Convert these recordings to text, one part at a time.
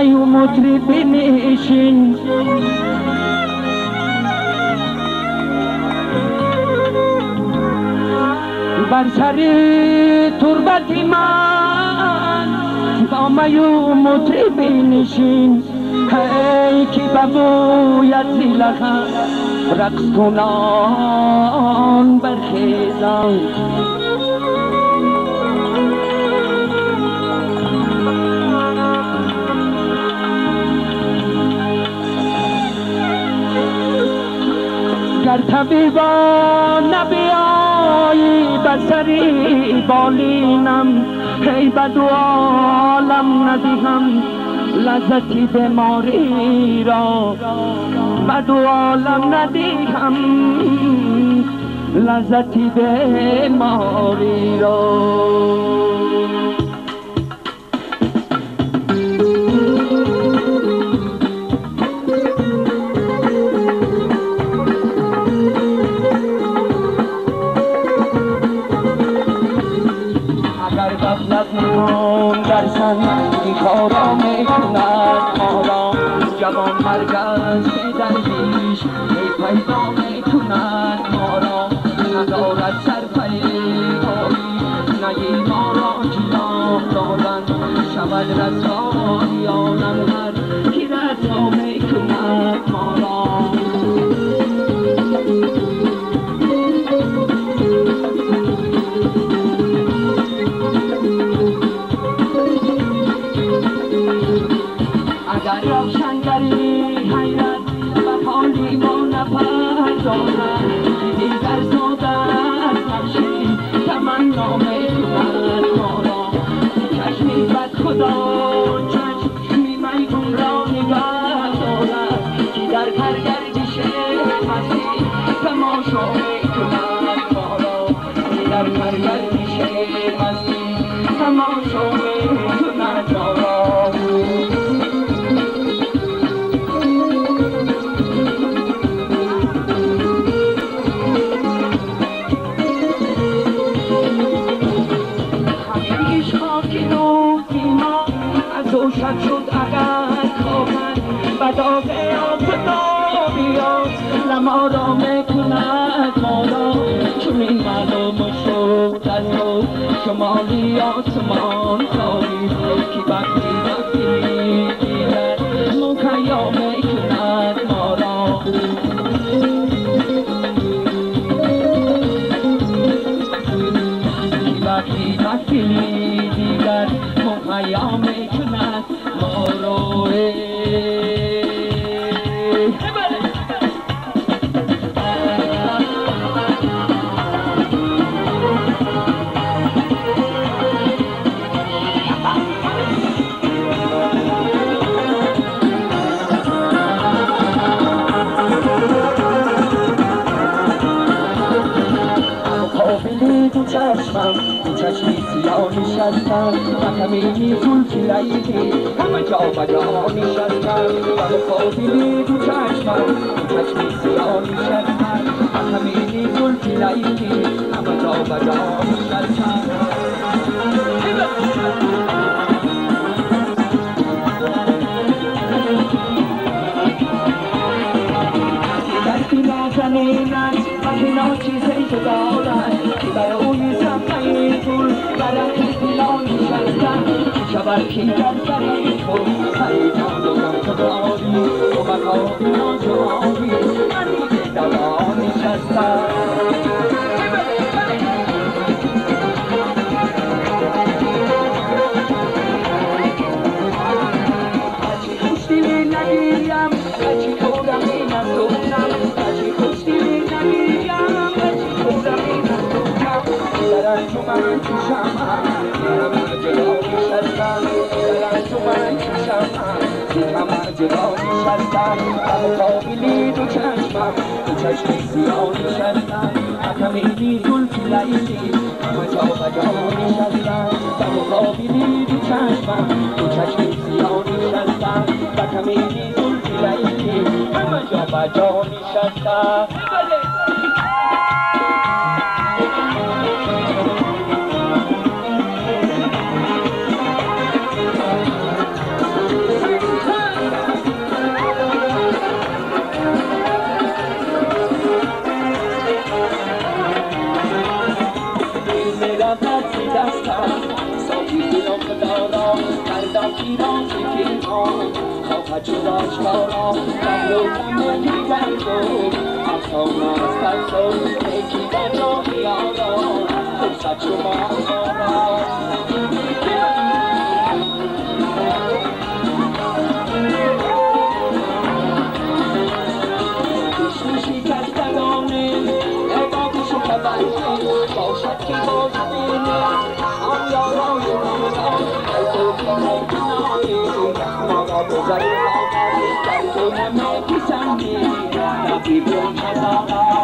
و مطرب بنشین بر سر تربت من با و مطرب بنشین ای که ببوید زیلخم رقص کنان برخیزان گر طبیبا نبیایی بر سری بالینم ای بدو عالم ندیهم لذتی بیماری را بدو عالم ندیهم لذتی بیماری را در این کارا میکند ما را جوان مرگ از درویش ای پیدا میکند ما را ندارد سرپیمایی نگی ما را جناب دارند شود رسایانم هر کی رسا میکند ما را اگر روشنگری حیرت و حالی ما نپردازد دیگر ساده از نقشی تمنا میکند ما را چشمی بد خدا چشمی میگون را نگه دارد که در هر گردش مستی تماشا میکند ما را که در هر گردش مستی تماشا میکند ما را روشن شد اگر خواهد بداغ آفتابیات لما را میکند ما را چون این معلوم شد از تو شمالی آسمان خواهی که وقتی دیگر مکیا میکند ما را که وقتی دیگر مکیا میکند ما را تو چشمم تو چشمی سیاه نشستم و کمینی زلفی لیلی همه جا و جا نشستم و مقابلی تو چشمم تو چشمی سیاه نشستم و کمینی زلفی لیلی همه جا و جا نشستم دستی نازنینت و کنار چیزی تو دارد برای اوی سمعی گل برای دلان نشستم شبر کی در سری تو سری جان و غم تو داری و مقام ناز و آبی من دیگه دوان نشستم هرچی خوش دیلی نگیم هرچی خودمی نسونم هرچی خوش دیلی نگیم هرچی خودمی نسونم در انجمن چشمم همه جدا نشستم در انجمن چشمم همه جدا نشستم همه قابلی دو چشمم دو چشمی سیاه نشستم کمینی زلفی لیلی همه جا و جا نشستم همه قابلی دو چشمم دو چشمی سیاه نشستم کمینی زلفی لیلی همه جا و جا نشستم Solo, quando cambiami tanto, a sono stato e ti danno di oro, non faccio Sushi cascadone, e dopo su cavalli, cosa che cosa bene, I'm your own, e tu come ti noi, ma dopo già una me ti senti, la biblioteca sarà.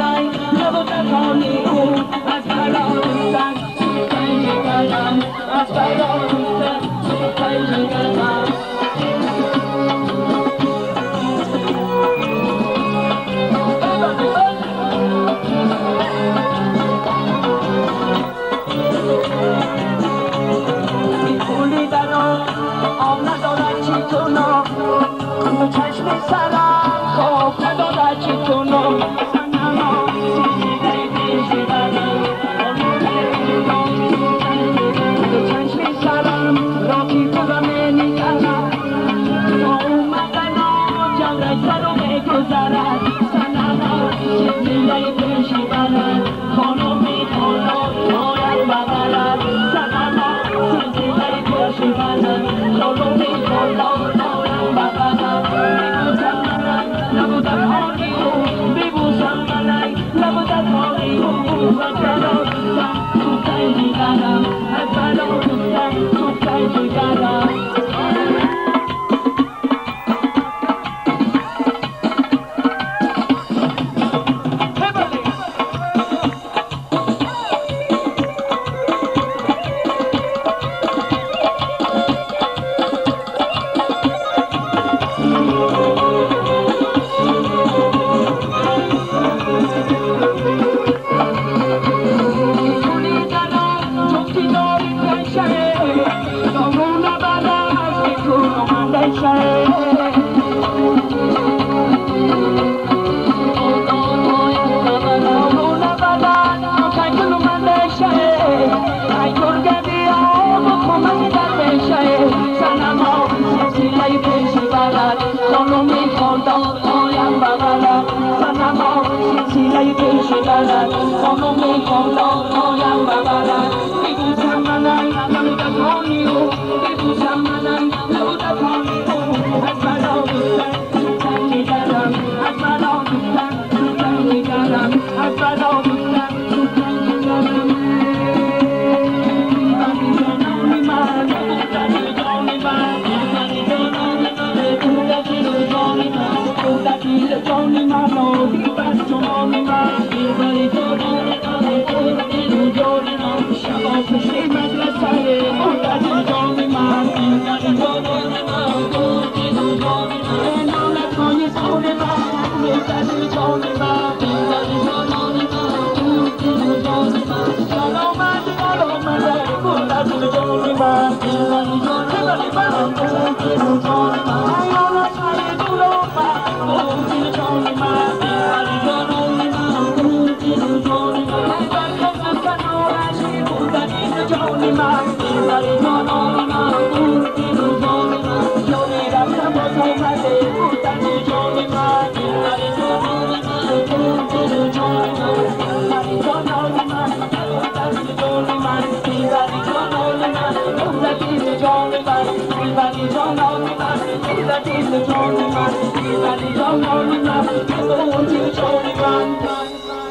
Like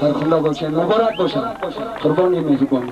در خلا باشه مبارک باشه قربان مهربانی